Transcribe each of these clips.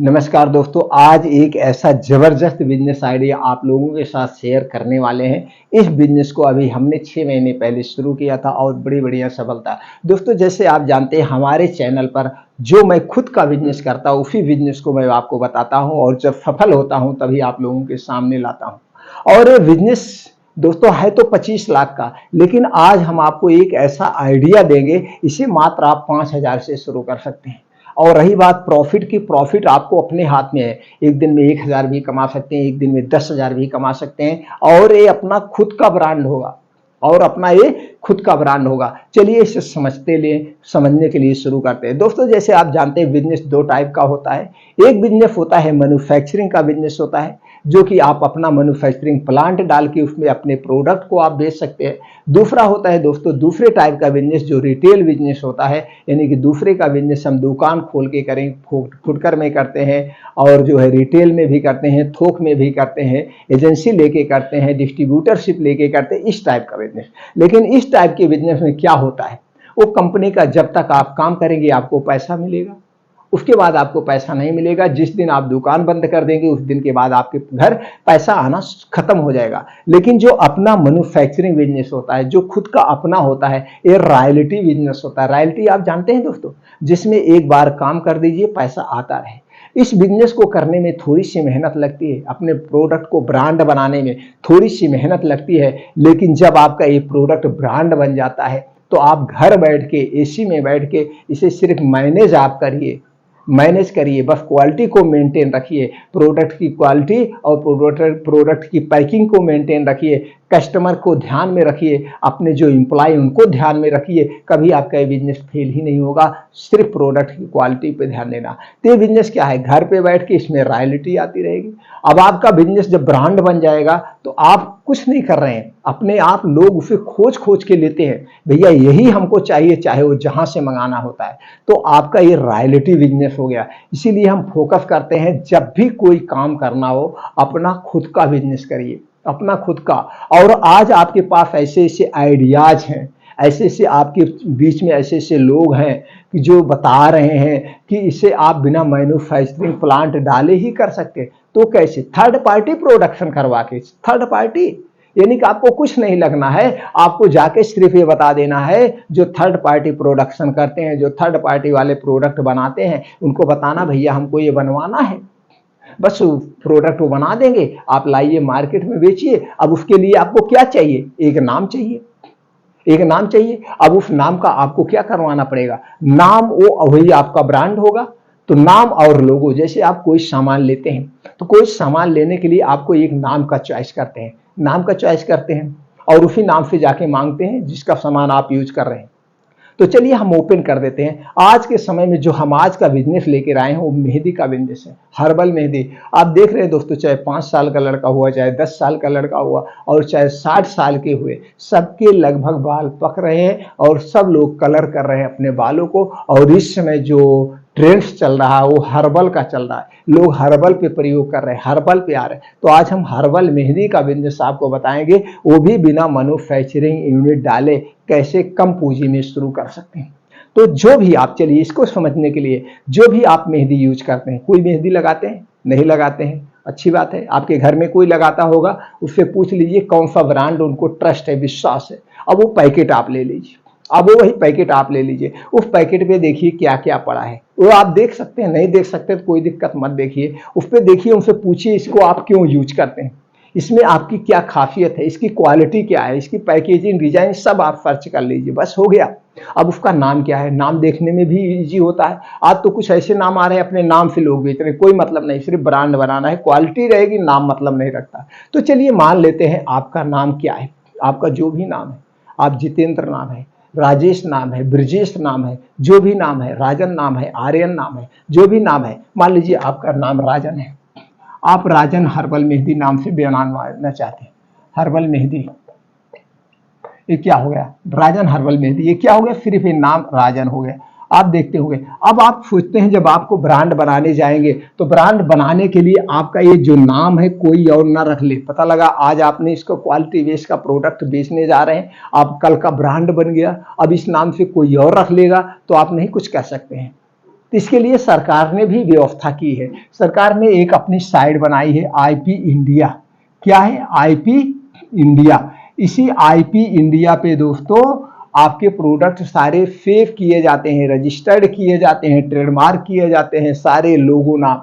नमस्कार दोस्तों, आज एक ऐसा ज़बरदस्त बिज़नेस आइडिया आप लोगों के साथ शेयर करने वाले हैं। इस बिज़नेस को अभी हमने 6 महीने पहले शुरू किया था और बड़ी बढ़िया सफलता। दोस्तों, जैसे आप जानते हैं हमारे चैनल पर जो मैं खुद का बिज़नेस करता हूँ उसी बिज़नेस को मैं आपको बताता हूँ और जब सफल होता हूँ तभी आप लोगों के सामने लाता हूँ। और ये बिज़नेस दोस्तों है तो 25 लाख का, लेकिन आज हम आपको एक ऐसा आइडिया देंगे, इसे मात्र आप 5,000 से शुरू कर सकते हैं। और रही बात प्रॉफिट की, प्रॉफिट आपको अपने हाथ में है। एक दिन में 1,000 भी कमा सकते हैं, एक दिन में 10,000 भी कमा सकते हैं और ये अपना खुद का ब्रांड होगा और अपना ये खुद का ब्रांड होगा। चलिए इसे समझने के लिए शुरू करते हैं। दोस्तों, जैसे आप जानते हैं बिजनेस दो टाइप का होता है। एक बिजनेस होता है मैन्युफैक्चरिंग का बिजनेस होता है, जो कि आप अपना मैन्युफैक्चरिंग प्लांट डाल के उसमें अपने प्रोडक्ट को आप बेच सकते हैं। दूसरा होता है दोस्तों दूसरे टाइप का बिजनेस जो रिटेल बिजनेस होता है, यानी कि दूसरे का बिजनेस हम दुकान खोल के करें, फुटकर में करते हैं और जो है रिटेल में भी करते हैं, थोक में भी करते हैं, एजेंसी लेके करते हैं, डिस्ट्रीब्यूटरशिप लेके करते हैं, इस टाइप का बिजनेस। लेकिन इस टाइप के बिजनेस में क्या होता है, वो कंपनी का जब तक आप काम करेंगे आपको पैसा मिलेगा, उसके बाद आपको पैसा नहीं मिलेगा। जिस दिन आप दुकान बंद कर देंगे उस दिन के बाद आपके घर पैसा आना खत्म हो जाएगा। लेकिन जो अपना मैन्युफैक्चरिंग बिजनेस होता है, जो खुद का अपना होता है, ये रॉयल्टी बिजनेस होता है। रॉयल्टी आप जानते हैं दोस्तों, जिसमें एक बार काम कर दीजिए पैसा आता रहे। इस बिजनेस को करने में थोड़ी सी मेहनत लगती है, अपने प्रोडक्ट को ब्रांड बनाने में थोड़ी सी मेहनत लगती है, लेकिन जब आपका ये प्रोडक्ट ब्रांड बन जाता है तो आप घर बैठ के एसी में बैठ के इसे सिर्फ मैनेज करिए, बस क्वालिटी को मेंटेन रखिए, प्रोडक्ट की क्वालिटी और प्रोडक्ट की पैकिंग को मेंटेन रखिए, कस्टमर को ध्यान में रखिए, अपने जो एम्प्लॉय उनको ध्यान में रखिए। कभी आपका ये बिजनेस फेल ही नहीं होगा। सिर्फ प्रोडक्ट की क्वालिटी पे ध्यान देना। तो ये बिजनेस क्या है, घर पे बैठ के इसमें रॉयल्टी आती रहेगी। अब आपका बिजनेस जब ब्रांड बन जाएगा तो आप कुछ नहीं कर रहे हैं, अपने आप लोग उसे खोज खोज के लेते हैं, भैया यही हमको चाहिए, चाहे वो जहां से मंगाना होता है। तो आपका ये रॉयल्टी बिजनेस हो गया। इसीलिए हम फोकस करते हैं जब भी कोई काम करना हो अपना खुद का बिजनेस करिए, अपना खुद का। और आज आपके पास ऐसे ऐसे आइडियाज हैं, ऐसे ऐसे आपके बीच में ऐसे ऐसे लोग हैं कि जो बता रहे हैं कि इसे आप बिना मैन्युफैक्चरिंग प्लांट डाले ही कर सकते। तो कैसे, थर्ड पार्टी प्रोडक्शन करवा के, थर्ड पार्टी यानी कि आपको कुछ नहीं लगना है, आपको जाके सिर्फ ये बता देना है जो थर्ड पार्टी प्रोडक्शन करते हैं, जो थर्ड पार्टी वाले प्रोडक्ट बनाते हैं, उनको बताना भैया हमको ये बनवाना है, बस प्रोडक्ट वो बना देंगे, आप लाइए मार्केट में बेचिए। अब उसके लिए आपको क्या चाहिए, एक नाम चाहिए, एक नाम चाहिए। अब उस नाम का आपको क्या करवाना पड़ेगा, नाम वो वही आपका ब्रांड होगा। तो नाम और लोगो, जैसे आप कोई सामान लेते हैं तो कोई सामान लेने के लिए आपको एक नाम का चॉइस करते हैं, नाम का चॉइस करते हैं और उसी नाम से जाके मांगते हैं जिसका सामान आप यूज कर रहे हैं। तो चलिए हम ओपन कर देते हैं। आज के समय में जो हम आज का बिजनेस लेकर आए हैं वो मेहंदी का बिजनेस है, हर्बल मेहंदी। आप देख रहे हैं दोस्तों, चाहे 5 साल का लड़का हुआ, चाहे 10 साल का लड़का हुआ और चाहे 60 साल के हुए, सबके लगभग बाल पक रहे हैं और सब लोग कलर कर रहे हैं अपने बालों को। और इस समय जो ट्रेंड्स चल रहा है वो हर्बल का चल रहा है, लोग हर्बल पे प्रयोग कर रहे हैं, हर्बल पे आ रहे हैं। तो आज हम हर्बल मेहंदी का बिजनेस आपको बताएंगे, वो भी बिना मैन्युफैक्चरिंग यूनिट डाले कैसे कम पूंजी में शुरू कर सकते हैं। तो जो भी आप, चलिए इसको समझने के लिए, जो भी आप मेहंदी यूज करते हैं, कोई मेहंदी लगाते हैं, नहीं लगाते हैं, अच्छी बात है, आपके घर में कोई लगाता होगा, उससे पूछ लीजिए कौन सा ब्रांड उनको ट्रस्ट है, विश्वास है। अब वो पैकेट आप ले लीजिए, अब वो वही पैकेट आप ले लीजिए, उस पैकेट पे देखिए क्या क्या पड़ा है, वो आप देख सकते हैं, नहीं देख सकते तो कोई दिक्कत मत, देखिए उस पर, देखिए उनसे पूछिए इसको आप क्यों यूज करते हैं, इसमें आपकी क्या खासियत है, इसकी क्वालिटी क्या है, इसकी पैकेजिंग डिजाइन सब आप सर्च कर लीजिए, बस हो गया। अब उसका नाम क्या है, नाम देखने में भी इजी होता है। आज तो कुछ ऐसे नाम आ रहे हैं अपने नाम से लोग बेच रहे हैं, कोई मतलब नहीं, सिर्फ ब्रांड बनाना है, क्वालिटी रहेगी, नाम मतलब नहीं रखता। तो चलिए मान लेते हैं आपका नाम क्या है, आपका जो भी नाम है, आप जितेंद्र नाम है, राजेश नाम है, ब्रजेश नाम है, जो भी नाम है, राजन नाम है, आर्यन नाम है, जो भी नाम है, मान लीजिए आपका नाम राजन है, आप राजन हर्बल मेहंदी नाम से बनाना चाहते हैं। हर्बल मेहंदी, ये क्या हो गया, राजन हर्बल मेहंदी, ये क्या हो गया, सिर्फ ये नाम राजन हो गया। आप देखते होंगे, अब आप सोचते हैं जब आपको ब्रांड बनाने जाएंगे तो ब्रांड बनाने के लिए आपका ये जो नाम है कोई और ना रख ले। पता लगा आज आपने इसको क्वालिटी बेस का प्रोडक्ट बेचने जा रहे हैं, आप कल का ब्रांड बन गया, अब इस नाम से कोई और रख लेगा तो आप नहीं कुछ कह सकते हैं। तो इसके लिए सरकार ने भी व्यवस्था की है। सरकार ने एक अपनी साइट बनाई है आईपी इंडिया। क्या है? IP India. इसी आईपी इंडिया पे दोस्तों आपके प्रोडक्ट सारे सेव किए जाते हैं, रजिस्टर्ड किए जाते हैं, ट्रेडमार्क किए जाते हैं, सारे लोगो नाम।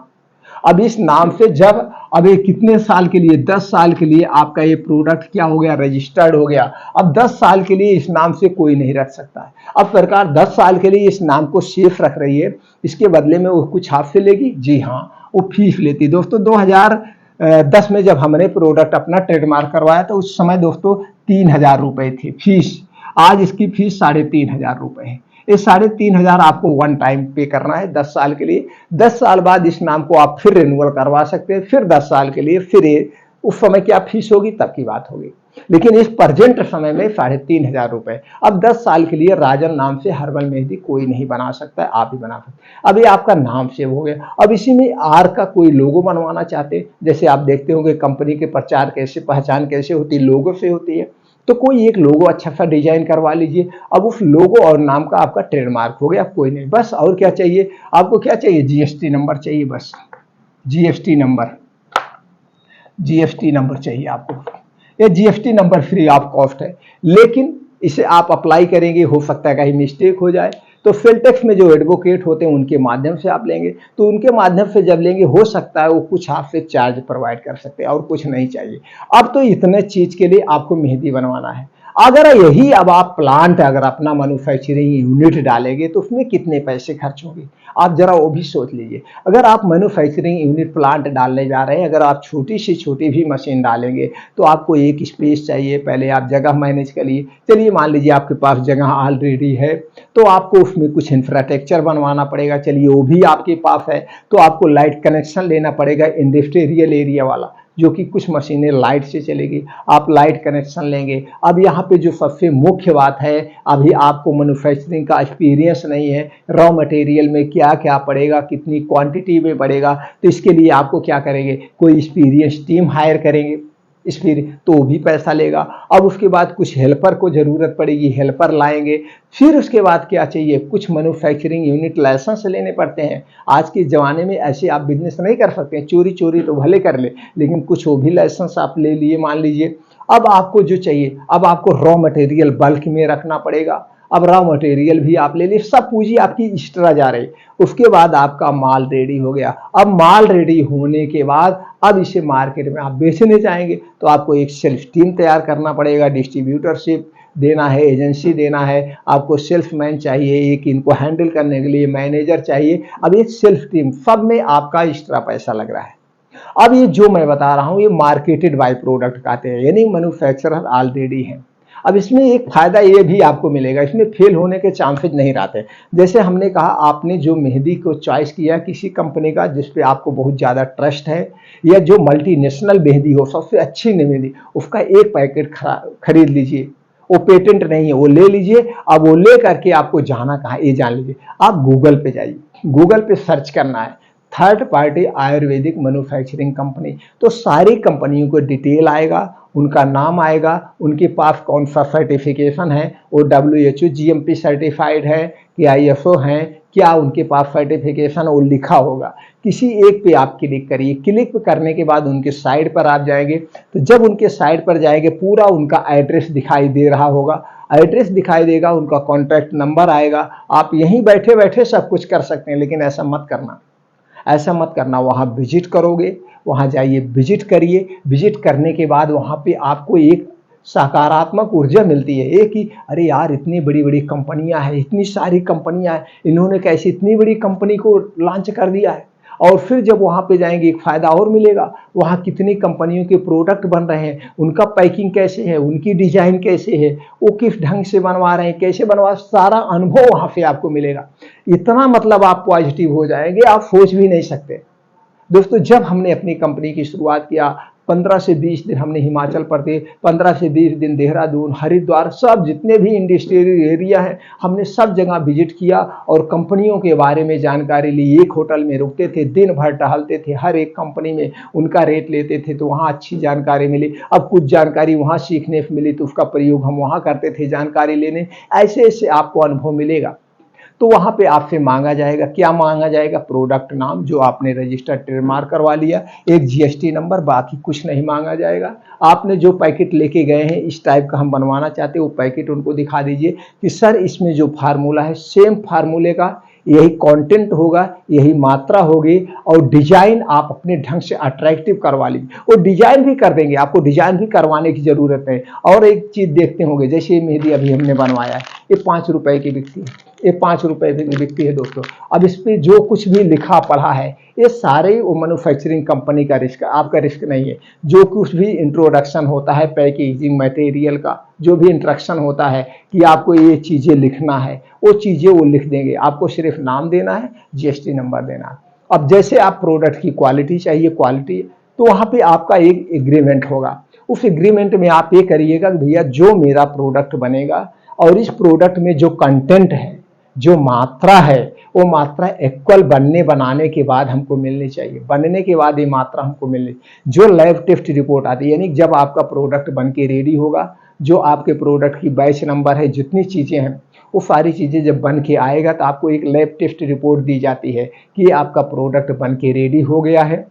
अब इस नाम से जब अब ये कितने साल के लिए, 10 साल के लिए आपका ये प्रोडक्ट क्या हो गया, रजिस्टर्ड हो गया। अब 10 साल के लिए इस नाम से कोई नहीं रख सकता है। अब सरकार 10 साल के लिए इस नाम को सेफ रख रही है। इसके बदले में वो कुछ आपसे लेगी? जी हाँ, वो फीस लेती। दोस्तों 2010 में जब हमने प्रोडक्ट अपना ट्रेडमार्क करवाया तो उस समय दोस्तों 3,000 रुपए थी फीस। आज इसकी फीस 3,500 रुपए है। ये 3,500 आपको वन टाइम पे करना है 10 साल के लिए। 10 साल बाद इस नाम को आप फिर रिन्यूअल करवा सकते हैं, फिर 10 साल के लिए, फिर ये उस समय क्या फीस होगी तब की बात होगी। लेकिन इस प्रेजेंट समय में 3,500 रुपए। अब 10 साल के लिए राजन नाम से हर्बल मेहंदी कोई नहीं बना सकता है, आप ही बना सकते। अब ये आपका नाम सेव हो गया। अब इसी में आर का कोई लोगो बनवाना चाहते, जैसे आप देखते होंगे कंपनी के प्रचार कैसे, पहचान कैसे होती है, लोगो से होती है। तो कोई एक लोगो अच्छा सा डिजाइन करवा लीजिए। अब उस लोगो और नाम का आपका ट्रेडमार्क हो गया, कोई नहीं। बस और क्या चाहिए आपको? क्या चाहिए? जीएसटी नंबर चाहिए। बस जीएसटी नंबर, जीएसटी नंबर चाहिए आपको। ये GST number free of cost है, लेकिन इसे आप अप्लाई करेंगे, हो सकता है कहीं मिस्टेक हो जाए, तो सेलटेक्स में जो एडवोकेट होते हैं उनके माध्यम से आप लेंगे। तो उनके माध्यम से जब लेंगे, हो सकता है वो कुछ आपसे चार्ज प्रोवाइड कर सकते हैं, और कुछ नहीं चाहिए। अब तो इतने चीज के लिए आपको मेहंदी बनवाना है। अगर यही अब आप प्लांट, अगर अपना मैन्युफैक्चरिंग यूनिट डालेंगे तो उसमें कितने पैसे खर्च होंगे, आप जरा वो भी सोच लीजिए। अगर आप मैन्युफैक्चरिंग यूनिट प्लांट डालने जा रहे हैं, अगर आप छोटी से छोटी भी मशीन डालेंगे तो आपको एक स्पेस चाहिए, पहले आप जगह मैनेज करिए। चलिए मान लीजिए आपके पास जगह ऑलरेडी है, तो आपको उसमें कुछ इंफ्रास्ट्रक्चर बनवाना पड़ेगा। चलिए वो भी आपके पास है, तो आपको लाइट कनेक्शन लेना पड़ेगा इंडस्ट्रियल एरिया वाला, जो कि कुछ मशीनें लाइट से चलेगी, आप लाइट कनेक्शन लेंगे। अब यहाँ पे जो सबसे मुख्य बात है, अभी आपको मैन्युफैक्चरिंग का एक्सपीरियंस नहीं है, रॉ मटेरियल में क्या क्या पड़ेगा, कितनी क्वांटिटी में पड़ेगा, तो इसके लिए आपको क्या करेंगे, कोई एक्सपीरियंस टीम हायर करेंगे, फिर तो वो भी पैसा लेगा। अब उसके बाद कुछ हेल्पर को जरूरत पड़ेगी, हेल्पर लाएंगे। फिर उसके बाद क्या चाहिए, कुछ मैन्युफैक्चरिंग यूनिट लाइसेंस लेने पड़ते हैं। आज के ज़माने में ऐसे आप बिजनेस नहीं कर सकते हैं, चोरी चोरी तो भले कर ले, लेकिन कुछ वो भी लाइसेंस आप ले लिए मान लीजिए। अब आपको जो चाहिए, अब आपको रॉ मटेरियल बल्क में रखना पड़ेगा। अब रॉ मटेरियल भी आप ले ली, सब पूंजी आपकी एक्स्ट्रा जा रही। उसके बाद आपका माल रेडी हो गया। अब माल रेडी होने के बाद अब इसे मार्केट में आप बेचने जाएंगे, तो आपको एक सेल्फ टीम तैयार करना पड़ेगा, डिस्ट्रीब्यूटरशिप देना है, एजेंसी देना है, आपको सेल्समैन चाहिए, एक इनको हैंडल करने के लिए मैनेजर चाहिए। अब एक सेल्फ टीम, सब में आपका एक्स्ट्रा पैसा लग रहा है। अब ये जो मैं बता रहा हूं, ये मार्केटेड बाय प्रोडक्ट कहते हैं, यानी मैन्युफैक्चरर ऑलरेडी है। अब इसमें एक फायदा ये भी आपको मिलेगा, इसमें फेल होने के चांसेस नहीं रहते। जैसे हमने कहा, आपने जो मेहंदी को चॉइस किया किसी कंपनी का जिस पे आपको बहुत ज़्यादा ट्रस्ट है, या जो मल्टीनेशनल मेहंदी हो, सबसे अच्छी मेहंदी, उसका एक पैकेट खरीद लीजिए। वो पेटेंट नहीं है, वो ले लीजिए। अब वो ले करके आपको जाना कहाँ, ये जान लीजिए, आप गूगल पे जाइए, गूगल पे सर्च करना है third party Ayurvedic manufacturing company, तो सारी कंपनियों को डिटेल आएगा, उनका नाम आएगा, उनके पास कौन सा सर्टिफिकेशन है, वो WHO GMP सर्टिफाइड है कि ISO है, क्या उनके पास सर्टिफिकेशन वो लिखा होगा। किसी एक पे आप क्लिक करिए, क्लिक करने के बाद उनके साइट पर आप जाएंगे, तो जब उनके साइट पर जाएंगे पूरा उनका एड्रेस दिखाई दे रहा होगा, एड्रेस दिखाई देगा, उनका कॉन्टैक्ट नंबर आएगा। आप यहीं बैठे बैठे सब कुछ कर सकते हैं, लेकिन ऐसा मत करना, ऐसा मत करना। वहाँ विजिट करोगे, वहाँ जाइए, विजिट करिए। विजिट करने के बाद वहाँ पे आपको एक सकारात्मक ऊर्जा मिलती है, एक कि अरे यार इतनी बड़ी बड़ी कंपनियां हैं, इतनी सारी कंपनियां हैं, इन्होंने कैसे इतनी बड़ी कंपनी को लॉन्च कर दिया है। और फिर जब वहाँ पे जाएंगे एक फ़ायदा और मिलेगा, वहाँ कितनी कंपनियों के प्रोडक्ट बन रहे हैं, उनका पैकिंग कैसे है, उनकी डिजाइन कैसे है, वो किस ढंग से बनवा रहे हैं, कैसे बनवा, सारा अनुभव वहाँ से आपको मिलेगा। इतना मतलब आप पॉजिटिव हो जाएंगे, आप सोच भी नहीं सकते। दोस्तों जब हमने अपनी कंपनी की शुरुआत किया, 15 से 20 दिन हमने हिमाचल प्रदेश, 15 से 20 दिन देहरादून, हरिद्वार, सब जितने भी इंडस्ट्रियल एरिया है हमने सब जगह विजिट किया और कंपनियों के बारे में जानकारी ली। एक होटल में रुकते थे, दिन भर टहलते थे, हर एक कंपनी में उनका रेट लेते थे, तो वहाँ अच्छी जानकारी मिली। अब कुछ जानकारी वहाँ सीखने मिली तो उसका प्रयोग हम वहाँ करते थे जानकारी लेने। ऐसे ऐसे आपको अनुभव मिलेगा। तो वहां पे आपसे मांगा जाएगा, क्या मांगा जाएगा? प्रोडक्ट नाम जो आपने रजिस्टर्ड ट्रेडमार्क करवा लिया, एक जीएसटी नंबर, बाकी कुछ नहीं मांगा जाएगा। आपने जो पैकेट लेके गए हैं इस टाइप का हम बनवाना चाहते हैं, वो पैकेट उनको दिखा दीजिए कि सर इसमें जो फार्मूला है सेम फार्मूले का यही कंटेंट होगा, यही मात्रा होगी, और डिजाइन आप अपने ढंग से अट्रैक्टिव करवा लीजिए। वो डिजाइन भी कर देंगे, आपको डिजाइन भी करवाने की जरूरत है। और एक चीज देखते होंगे, जैसे ये मेहंदी अभी हमने बनवाया है, ये 5 रुपए की बिकती है, ये 5 रुपए की बिकती है दोस्तों। अब इस पे जो कुछ भी लिखा पढ़ा है ये सारे वो मैन्युफैक्चरिंग कंपनी का रिस्क, आपका रिस्क नहीं है। जो कुछ भी इंट्रोडक्शन होता है पैकेजिंग मटेरियल का, जो भी इंस्ट्रक्शन होता है कि आपको ये चीजें लिखना है, वो चीजें वो लिख देंगे, आपको सिर्फ नाम देना है, जीएसटी नंबर देना है। अब जैसे आप प्रोडक्ट की क्वालिटी चाहिए, क्वालिटी, तो वहां पे आपका एक एग्रीमेंट होगा। उस एग्रीमेंट में आप ये करिएगा कि भैया जो मेरा प्रोडक्ट बनेगा और इस प्रोडक्ट में जो कंटेंट है, जो मात्रा है, वो मात्रा इक्वल बनाने के बाद हमको मिलनी चाहिए। बनने के बाद ये मात्रा हमको मिलनी, जो लैब टेस्ट रिपोर्ट आती है, यानी जब आपका प्रोडक्ट बन के रेडी होगा, जो आपके प्रोडक्ट की बैच नंबर है, जितनी चीजें हैं, वो सारी चीजें जब बन के आएगा तो आपको एक लैब टेस्ट रिपोर्ट दी जाती है कि ये आपका प्रोडक्ट बन के रेडी हो गया है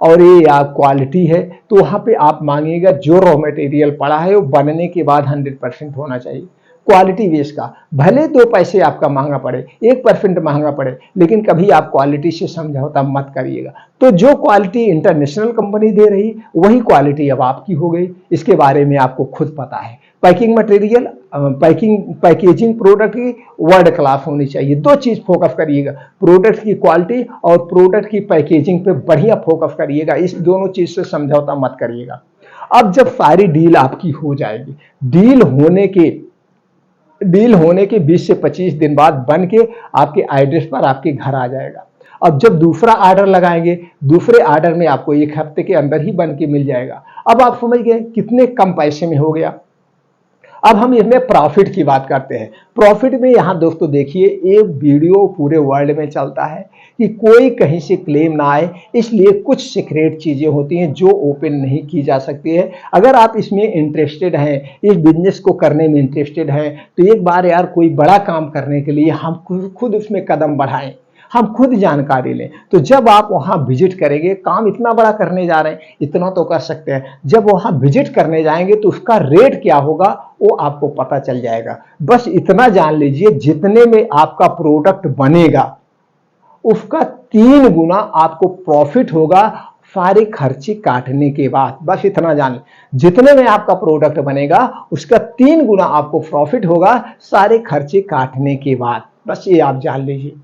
और ये आप क्वालिटी है। तो वहां पे आप मांगिएगा जो रॉ मटेरियल पड़ा है वो बनने के बाद 100% होना चाहिए। क्वालिटी बेस का भले 2 पैसे आपका महंगा पड़े, 1% महंगा पड़े, लेकिन कभी आप क्वालिटी से समझौता मत करिएगा। तो जो क्वालिटी इंटरनेशनल कंपनी दे रही वही क्वालिटी अब आपकी हो गई, इसके बारे में आपको खुद पता है। पैकिंग मटेरियल, पैकेजिंग प्रोडक्ट की वर्ल्ड क्लास होनी चाहिए। 2 चीज फोकस करिएगा, प्रोडक्ट की क्वालिटी और प्रोडक्ट की पैकेजिंग पे बढ़िया फोकस करिएगा। इस दोनों चीज से समझौता मत करिएगा। अब जब सारी डील आपकी हो जाएगी, डील होने के 20 से 25 दिन बाद बन के आपके एड्रेस पर आपके घर आ जाएगा। अब जब दूसरा ऑर्डर लगाएंगे, दूसरे ऑर्डर में आपको 1 हफ्ते के अंदर ही बन के मिल जाएगा। अब आप समझ गए कितने कम पैसे में हो गया। अब हम इसमें प्रॉफिट की बात करते हैं। प्रॉफिट में यहां दोस्तों देखिए, एक वीडियो पूरे वर्ल्ड में चलता है कि कोई कहीं से क्लेम ना आए, इसलिए कुछ सीक्रेट चीजें होती हैं जो ओपन नहीं की जा सकती है। अगर आप इसमें इंटरेस्टेड हैं, इस बिजनेस को करने में इंटरेस्टेड हैं, तो एक बार यार कोई बड़ा काम करने के लिए हम खुद उसमें कदम बढ़ाएं, हम खुद जानकारी लें। तो जब आप वहां विजिट करेंगे, काम इतना बड़ा करने जा रहे हैं, इतना तो कर सकते हैं, जब वहां विजिट करने जाएंगे तो उसका रेट क्या होगा वो आपको पता चल जाएगा। बस इतना जान लीजिए, जितने में आपका प्रोडक्ट बनेगा उसका 3 गुना आपको प्रॉफिट होगा सारे खर्चे काटने के बाद। बस इतना जान, जितने में आपका प्रोडक्ट बनेगा उसका 3 गुना आपको प्रॉफिट होगा सारे खर्चे काटने के बाद। बस ये आप जान लीजिए।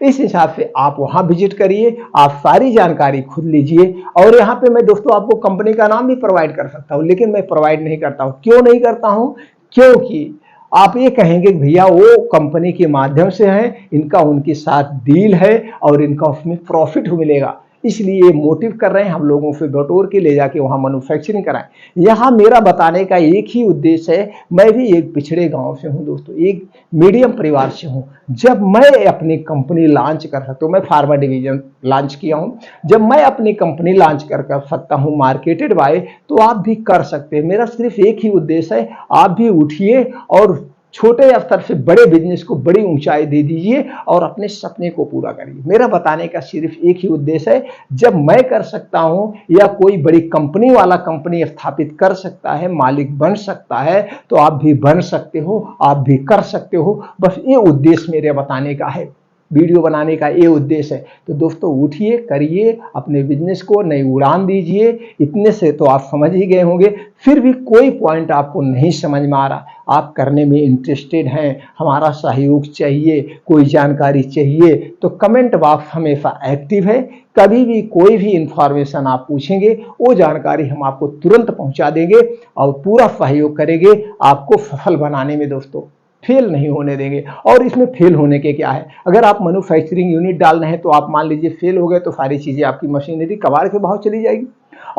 इस हिसाब से आप वहां विजिट करिए, आप सारी जानकारी खुद लीजिए। और यहाँ पे मैं दोस्तों आपको कंपनी का नाम भी प्रोवाइड कर सकता हूं, लेकिन मैं प्रोवाइड नहीं करता हूं। क्यों नहीं करता हूं? क्योंकि आप ये कहेंगे भैया वो कंपनी के माध्यम से है, इनका उनके साथ डील है और इनका उसमें प्रॉफिट मिलेगा, इसलिए मोटिव कर रहे हैं हम लोगों से बटोर के ले जाके वहां मैन्युफैक्चरिंग कराएं। यहां मेरा बताने का एक ही उद्देश्य है, मैं भी एक पिछड़े गांव से हूं दोस्तों, एक मीडियम परिवार से हूं। जब मैं अपनी कंपनी लॉन्च कर सकता हूं, मैं फार्मा डिवीजन लॉन्च किया हूं, जब मैं अपनी कंपनी लॉन्च कर सकता हूं मार्केटेड बाय, तो आप भी कर सकते हैं। मेरा सिर्फ एक ही उद्देश्य है, आप भी उठिए और छोटे स्तर से बड़े बिजनेस को बड़ी ऊंचाई दे दीजिए और अपने सपने को पूरा करिए। मेरा बताने का सिर्फ एक ही उद्देश्य है, जब मैं कर सकता हूं या कोई बड़ी कंपनी वाला कंपनी स्थापित कर सकता है, मालिक बन सकता है, तो आप भी बन सकते हो, आप भी कर सकते हो। बस ये उद्देश्य मेरे बताने का है, वीडियो बनाने का ये उद्देश्य है। तो दोस्तों उठिए, करिए, अपने बिजनेस को नई उड़ान दीजिए। इतने से तो आप समझ ही गए होंगे। फिर भी कोई पॉइंट आपको नहीं समझ में आ रहा, आप करने में इंटरेस्टेड हैं, हमारा सहयोग चाहिए, कोई जानकारी चाहिए, तो कमेंट बॉक्स हमेशा एक्टिव है। कभी भी कोई भी इंफॉर्मेशन आप पूछेंगे, वो जानकारी हम आपको तुरंत पहुंचा देंगे और पूरा सहयोग करेंगे आपको सफल बनाने में दोस्तों, फेल नहीं होने देंगे। और इसमें फेल होने के क्या है, अगर आप मैन्युफैक्चरिंग यूनिट डाल रहे हैं तो आप मान लीजिए फेल हो गए तो सारी चीजें आपकी मशीनरी कबाड़ के भाव चली जाएगी।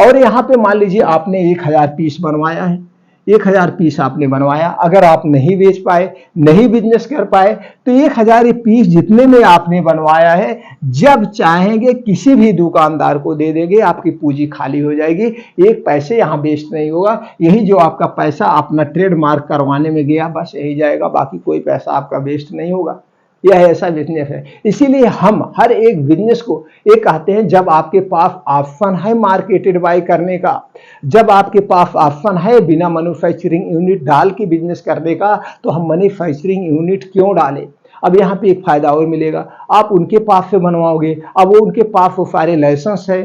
और यहाँ पे मान लीजिए आपने 1000 पीस बनवाया है, 1000 पीस आपने बनवाया, अगर आप नहीं बेच पाए, नहीं बिजनेस कर पाए, तो 1000 पीस जितने में आपने बनवाया है, जब चाहेंगे किसी भी दुकानदार को दे देंगे, आपकी पूंजी खाली हो जाएगी, एक पैसे यहाँ वेस्ट नहीं होगा। यही जो आपका पैसा अपना ट्रेडमार्क करवाने में गया, बस यही जाएगा, बाकी कोई पैसा आपका वेस्ट नहीं होगा। यह ऐसा बिजनेस है। इसीलिए हम हर एक बिजनेस को ये कहते हैं, जब आपके पास ऑप्शन है मार्केटेड बाय करने का, जब आपके पास ऑप्शन है बिना मैन्युफैक्चरिंग यूनिट डाल के बिजनेस करने का, तो हम मैन्युफैक्चरिंग यूनिट क्यों डालें। अब यहाँ पे एक फायदा और मिलेगा, आप उनके पास से बनवाओगे, अब वो उनके पास वो सारे लाइसेंस है,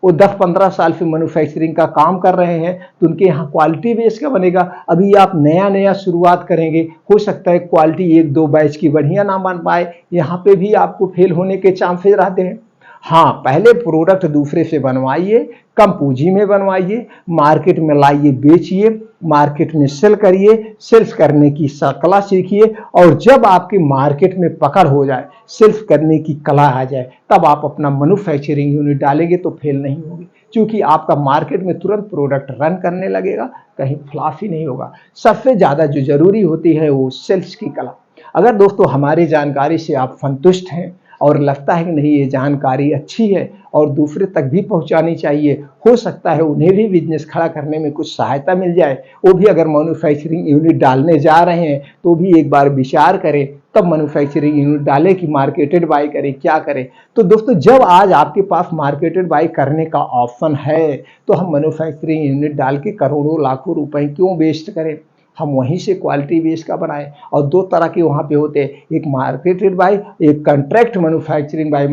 वो 10-15 साल से मैन्युफैक्चरिंग का काम कर रहे हैं, तो उनके यहाँ क्वालिटी बेस का बनेगा। अभी आप नया नया शुरुआत करेंगे, हो सकता है क्वालिटी 1-2 बैच की बढ़िया ना बन पाए, यहाँ पे भी आपको फेल होने के चांसेस रहते हैं। हाँ, पहले प्रोडक्ट दूसरे से बनवाइए, कम पूंजी में बनवाइए, मार्केट में लाइए, बेचिए, मार्केट में सेल करिए, सेल्स करने की कला सीखिए, और जब आपकी मार्केट में पकड़ हो जाए, सेल्स करने की कला आ जाए, तब आप अपना मैन्युफैक्चरिंग यूनिट डालेंगे तो फेल नहीं होगी, क्योंकि आपका मार्केट में तुरंत प्रोडक्ट रन करने लगेगा, कहीं फ्लॉप ही नहीं होगा। सबसे ज़्यादा जो जरूरी होती है वो सेल्स की कला। अगर दोस्तों हमारी जानकारी से आप संतुष्ट हैं और लगता है कि नहीं ये जानकारी अच्छी है और दूसरे तक भी पहुंचानी चाहिए, हो सकता है उन्हें भी बिजनेस खड़ा करने में कुछ सहायता मिल जाए, वो भी अगर मैन्युफैक्चरिंग यूनिट डालने जा रहे हैं तो भी एक बार विचार करें, तब मैन्युफैक्चरिंग यूनिट डालें कि मार्केटेड बाय करें, क्या करें। तो दोस्तों जब आज आपके पास मार्केटेड बाय करने का ऑप्शन है, तो हम मैन्युफैक्चरिंग यूनिट डाल के करोड़ों लाखों रुपए क्यों वेस्ट करें, हम वहीं से क्वालिटी बेस का बनाएं। और दो तरह के वहाँ पे होते हैं, एक मार्केटेड बाय, एक कॉन्ट्रैक्ट मैन्युफैक्चरिंग बाय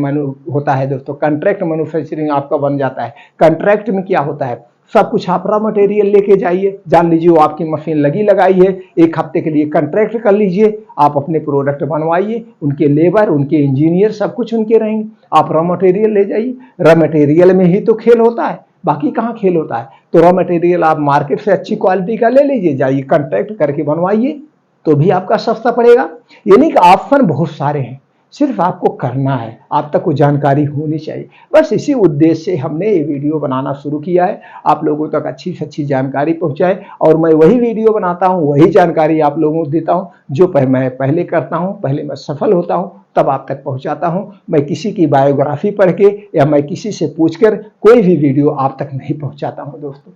होता है दोस्तों। कॉन्ट्रैक्ट मैन्युफैक्चरिंग आपका बन जाता है। कॉन्ट्रैक्ट में क्या होता है, सब कुछ आप रॉ मटेरियल लेके जाइए, जान लीजिए वो आपकी मशीन लगी लगाई है, एक हफ्ते के लिए कॉन्ट्रैक्ट कर लीजिए, आप अपने प्रोडक्ट बनवाइए, उनके लेबर, उनके इंजीनियर सब कुछ उनके रहेंगे, आप रॉ मटेरियल ले जाइए। रॉ मटेरियल में ही तो खेल होता है, बाकी कहाँ खेल होता है। तो रॉ मटेरियल आप मार्केट से अच्छी क्वालिटी का ले लीजिए, जाइए कॉन्ट्रैक्ट करके बनवाइए, तो भी आपका सस्ता पड़ेगा। यानी कि ऑप्शन बहुत सारे हैं, सिर्फ आपको करना है, आप तक वो जानकारी होनी चाहिए। बस इसी उद्देश्य से हमने ये वीडियो बनाना शुरू किया है, आप लोगों तक अच्छी से अच्छी जानकारी पहुंचाए, और मैं वही वीडियो बनाता हूं, वही जानकारी आप लोगों को देता हूं जो मैं पहले करता हूं, पहले मैं सफल होता हूं तब आप तक पहुंचाता हूं। मैं किसी की बायोग्राफी पढ़ के या मैं किसी से पूछकर कोई भी वीडियो आप तक नहीं पहुंचाता हूं दोस्तों।